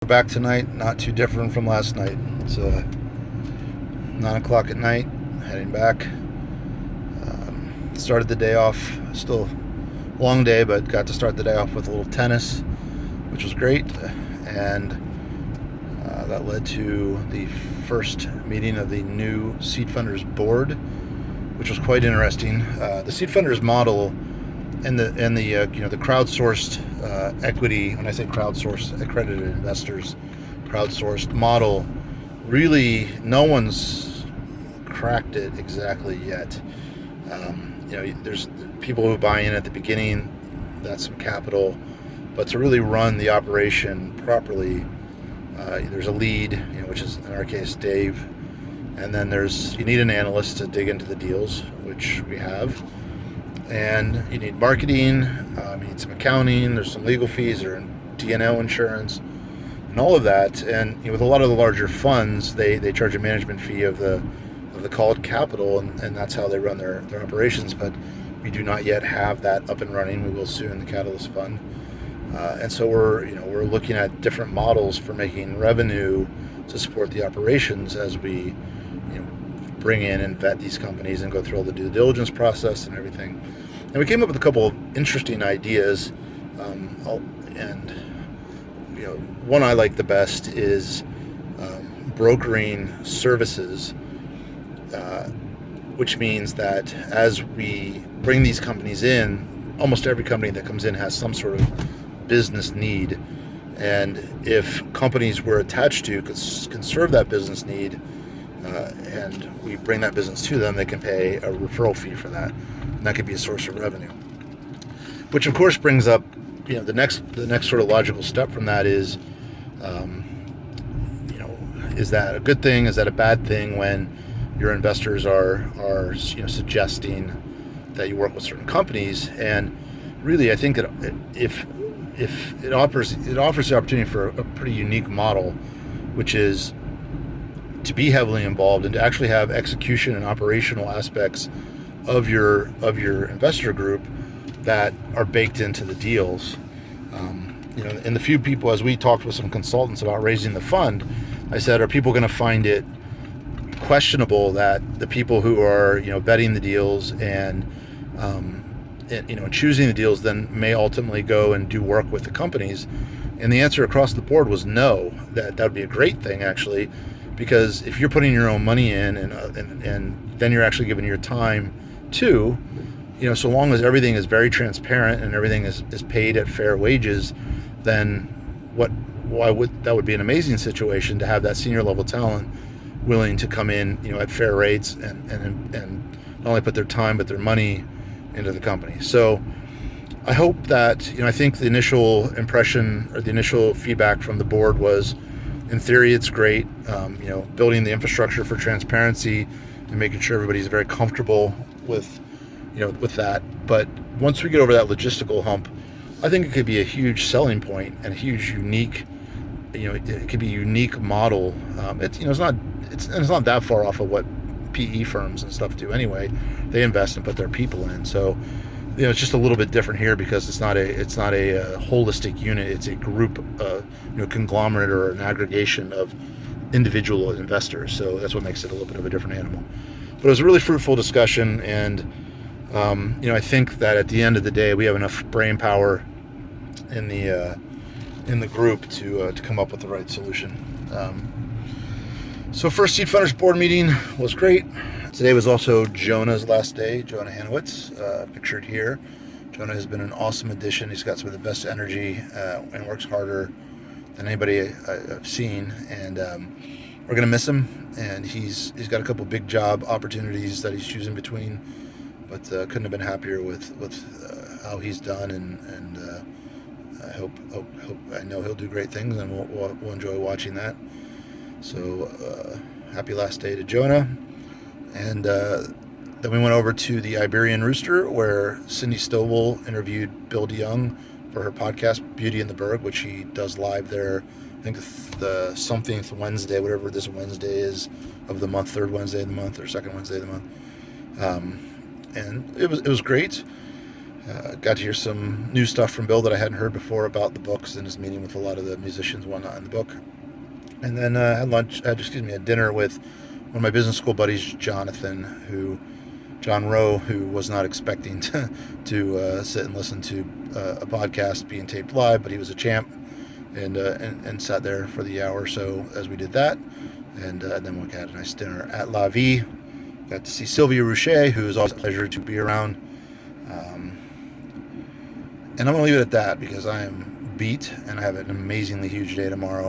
We're back tonight, not too different from last night. It's 9 o'clock at night, heading back. Started the day off, still a long day, but got to start the day off with a little tennis, which was great. And that led to the first meeting of the new SeedFunders board, which was quite interesting. The SeedFunders model and the crowdsourced equity, when I say crowdsourced, accredited investors, crowdsourced model, really no one's cracked it exactly yet. There's people who buy in at the beginning, that's some capital, but to really run the operation properly, there's a lead, which is in our case Dave, and then you need an analyst to dig into the deals, which we have. And you need marketing, you need some accounting, there's some legal fees, or D&O insurance, and all of that. And with a lot of the larger funds, they charge a management fee of the called capital, and that's how they run their operations. But we do not yet have that up and running. We will soon, the Catalyst Fund. And so we're looking at different models for making revenue to support the operations as we bring in and vet these companies and go through all the due diligence process and everything. And we came up with a couple of interesting ideas. One I like the best is brokering services, which means that as we bring these companies in, almost every company that comes in has some sort of business need. And if companies we're attached to can serve that business need, and we bring that business to them, they can pay a referral fee for that, and that could be a source of revenue. Which of course brings up, the next sort of logical step from that is, is that a good thing? Is that a bad thing when your investors are suggesting that you work with certain companies? And really, I think that if it offers the opportunity for a pretty unique model, which is to be heavily involved and to actually have execution and operational aspects of your investor group that are baked into the deals. And the few people, as we talked with some consultants about raising the fund, I said, are people going to find it questionable that the people who are vetting the deals and choosing the deals then may ultimately go and do work with the companies? And the answer across the board was no. That would be a great thing, actually. Because if you're putting your own money in and then you're actually giving your time too, so long as everything is very transparent and everything is paid at fair wages, then that would be an amazing situation to have that senior level talent willing to come in, at fair rates and not only put their time but their money into the company. So I hope that, I think the initial impression or the initial feedback from the board was, in theory, it's great, building the infrastructure for transparency and making sure everybody's very comfortable with that. But once we get over that logistical hump, I think it could be a huge selling point and a huge unique, it could be a unique model. It's not that far off of what PE firms and stuff do anyway. They invest and put their people in. So, it's just a little bit different here because it's not a holistic unit. It's a group, conglomerate or an aggregation of individual investors. So that's what makes it a little bit of a different animal. But it was a really fruitful discussion, and I think that at the end of the day, we have enough brain power in the group to come up with the right solution. So first SeedFunders board meeting was great. Today was also Jonah's last day, Jonah Hanowitz, pictured here. Jonah has been an awesome addition. He's got some of the best energy and works harder than anybody I've seen. And we're going to miss him. And he's got a couple big job opportunities that he's choosing between. But couldn't have been happier with how he's done. And I know he'll do great things, and we'll enjoy watching that. So happy last day to Jonah. And then we went over to the Iberian Rooster, where Cindy Stovall interviewed Bill DeYoung for her podcast, Beauty in the Berg, which he does live there, I think the somethingth Wednesday, whatever this Wednesday is of the month, third Wednesday of the month or second Wednesday of the month. And it was great. Got to hear some new stuff from Bill that I hadn't heard before about the books and his meeting with a lot of the musicians and whatnot in the book. And then had dinner with one of my business school buddies, Jon Rowe, who was not expecting to sit and listen to a podcast being taped live, but he was a champ and sat there for the hour or so as we did that. And then we had a nice dinner at La Vie. Got to see Sylvia Rouchet, who is always a pleasure to be around. And I'm going to leave it at that because I am beat and I have an amazingly huge day tomorrow.